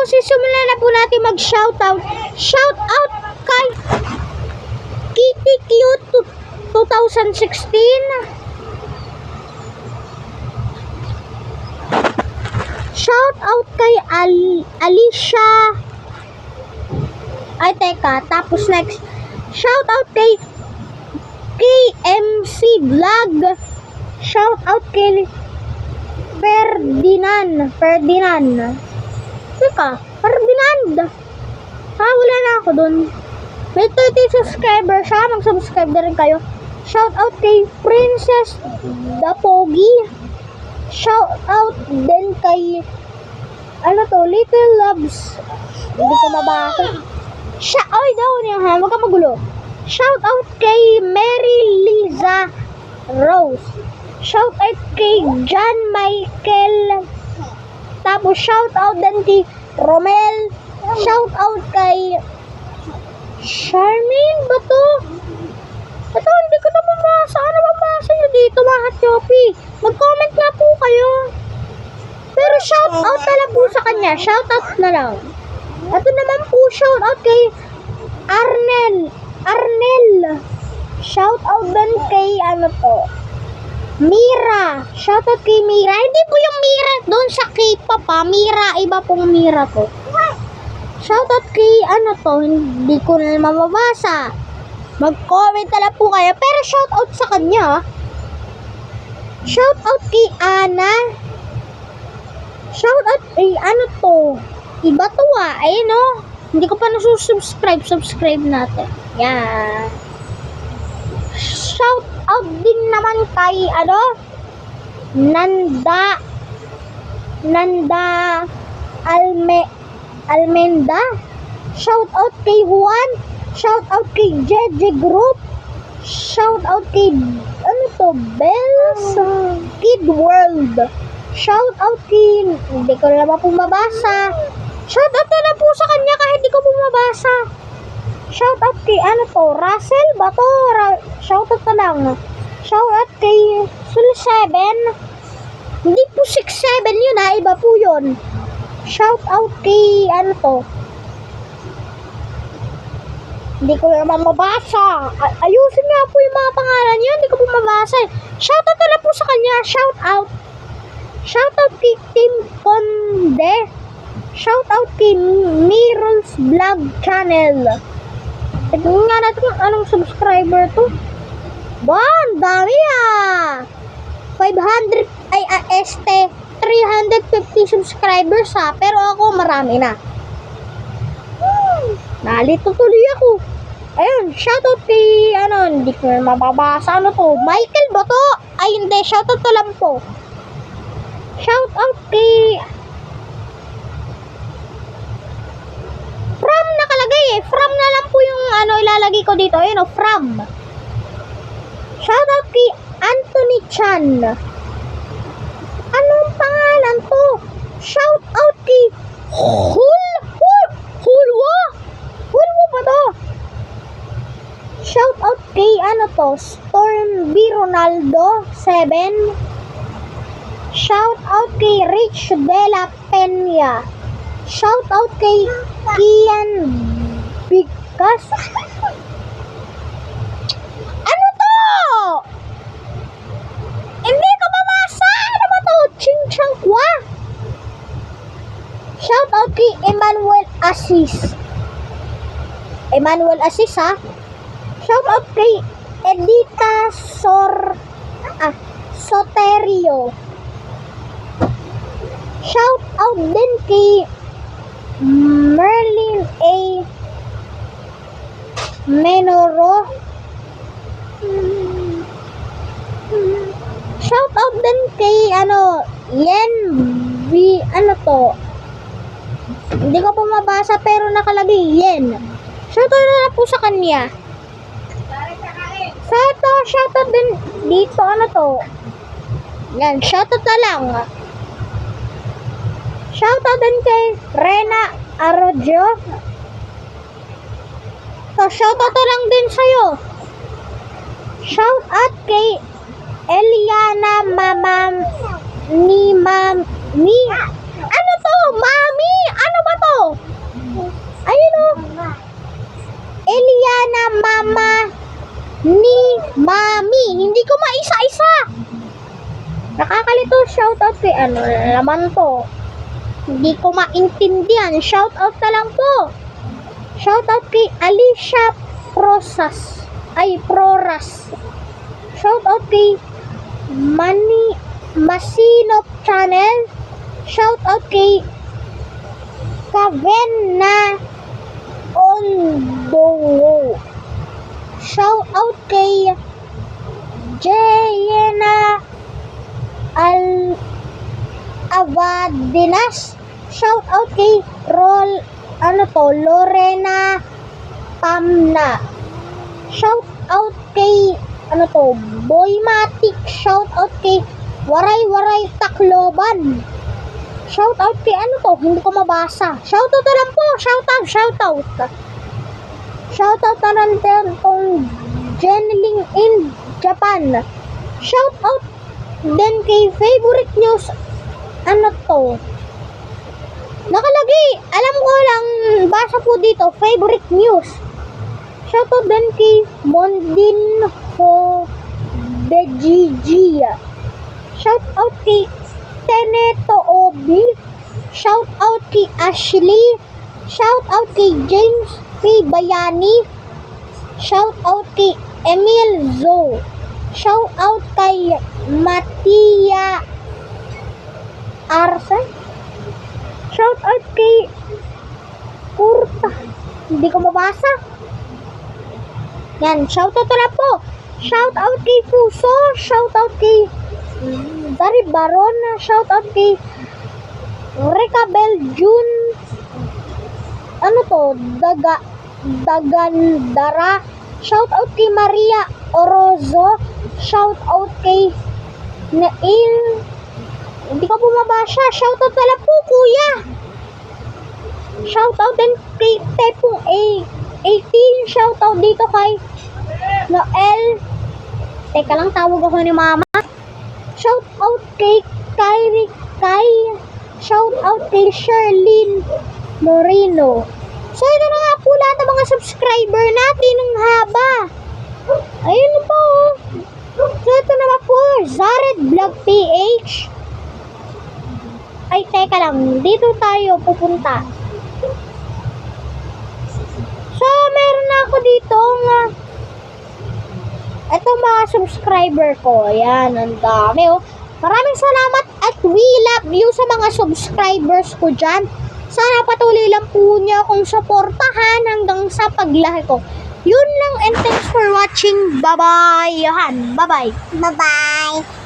sisimulan na po natin mag-shoutout. Shoutout kay Kitty Cute 2016. Shoutout kay Alicia. Ay, teka. Tapos next. Shoutout kay KMC Vlog. Shoutout kay Ferdinand. Teka, Ferdinand. Wala na ako dun. May 30 subscribers siya. Mag-subscribe na rin kayo. Shoutout kay Princess Dapogi. Shoutout din kay Little Loves. Hindi ko mabasa. Ay, daw niya ha. Huwag ka magulo. Shoutout kay Mary Liza Rose. Shoutout kay John Michael. Tapos shoutout din kay Romel. Shoutout kay Charmaine ba to? Ito, hindi ko na mabasa. Ano mabasa nyo dito mga Choppy? Mag-comment na po kayo. Pero shoutout na lang po sa kanya. Shoutout na lang. Ito naman po shoutout kay Arnel. Shoutout din kay Mira. Shoutout kay Mira. Hindi po yung Mira doon sa K-pop ha. Mira, iba pong Mira to. Shoutout kay hindi ko na mababasa. Mag-comment na lang po kayo. Pero shoutout sa kanya. Shoutout kay Ana. Shoutout kay iba to ayun o. Hindi ko pa nasusubscribe. Subscribe natin. Yan. Shoutout din naman kay Nanda Almenda. Shoutout kay Juan. Shoutout kay JJ Group. Shoutout kay Bells Kid World. Shoutout kay hindi ko na po mabasa. Shoutout na lang po sa kanya kahit hindi ko po mabasa. Shoutout kay Russell ba to? Shoutout na lang. Shoutout kay Sul7. Hindi po 6'7" yun ha. Iba po yun. Shoutout kay hindi ko naman mabasa. Ayusin nga po yung mga pangalan niyo. Hindi ko po mabasa. Shoutout na lang po sa kanya. Shoutout. Shoutout kay Tim Conde. Shoutout kay Mirals Vlog Channel. Tignan nga natin kung anong subscriber to. Ang dami 500 350 subscribers pero ako marami na. Nalito tuloy ako. Ayun, shoutout kay hindi ko na mababasa. Michael ba to? Ay hindi, shoutout na lang po. Shoutout kay From nakalagay From na lang po yung ilalagay ko dito. Ayun From. Shoutout kay Anthony Chan. Anong pangalan to? Shoutout kay Hulwo ba to? Shoutout kay Storm B. Ronaldo 7. Shoutout kay Rich De La Peña. Shoutout kay Kian Bigkas. Ano to? Hindi ko mabasa. Ano ba to? Ching-chang kwa. Shoutout kay Emmanuel Assis ha. Shoutout kay Edita Soterio. Shoutout din kay Merlin A. Menoro. Shoutout din kay Yen B. Hindi ko po mabasa pero nakalagay Yen. Shoutout na lang po sa kanya. Shoutout din dito yan, shoutout na lang. Shoutout din kay Rena Arroyo. Shoutout na lang din sa'yo. Shoutout kay Eliana Mami. Ano to? Mami? Ano ba to? Hindi ko maisa-isa. Nakakalito. Shoutout kay ano naman to. Hindi ko maintindihan. Shoutout na lang po. Shoutout kay Alicia Proras. Shoutout kay Masinop Channel. Shoutout kay Kavenna Ondongo. Shoutout kay Jayena Avadinas. Shoutout kay Lorena Pamna. Shoutout kay Boymatic. Shoutout kay Waray Tacloban. Shoutout kay hindi ko mabasa. Shoutout na lang po. Shoutout. Shoutout na lang din kung Jenling in Japan. Shoutout din kay favorite news. Nakalagay. Alam ko lang, basa po dito, favorite news. Shoutout din kay Mondinho Bejigia. Shoutout kay Teneto Obi. Shoutout kay Ashley. Shoutout kay James P. Bayani. Shoutout kay Emil Zo. Shoutout kay Matia Arce. Shoutout kay Kurta. Hindi ko mabasa. Yan, shoutout na po. Shoutout kay Fuso. Shoutout kay Dari Baron. Shoutout kay Recabel Jun. Dagandara. Shoutout kay Maria Orozo. Shoutout kay Neil. Hindi ko bumabasa. Shoutout na lang po, kuya. Shoutout din kay Tepong 18. Shoutout dito kay Noel. Teka lang, tawag ako ni mama. Shoutout kay Kyrie Kai. Shoutout kay Sherlyn Moreno. So, ito na nga po lahat ng mga subscriber natin ng haba. Ayun po. So, ito na nga po. Zared Vlog PH. Ay, teka lang. Dito tayo pupunta. So, meron na ako dito ito mga subscriber ko. Ayan, ang dami oh. Maraming salamat at we love you sa mga subscribers ko dyan. Sana patuloy lang po niyo akong suportahan hanggang sa paglaki ko. Yun lang and thanks for watching. Bye-bye. Bye-bye. Bye-bye.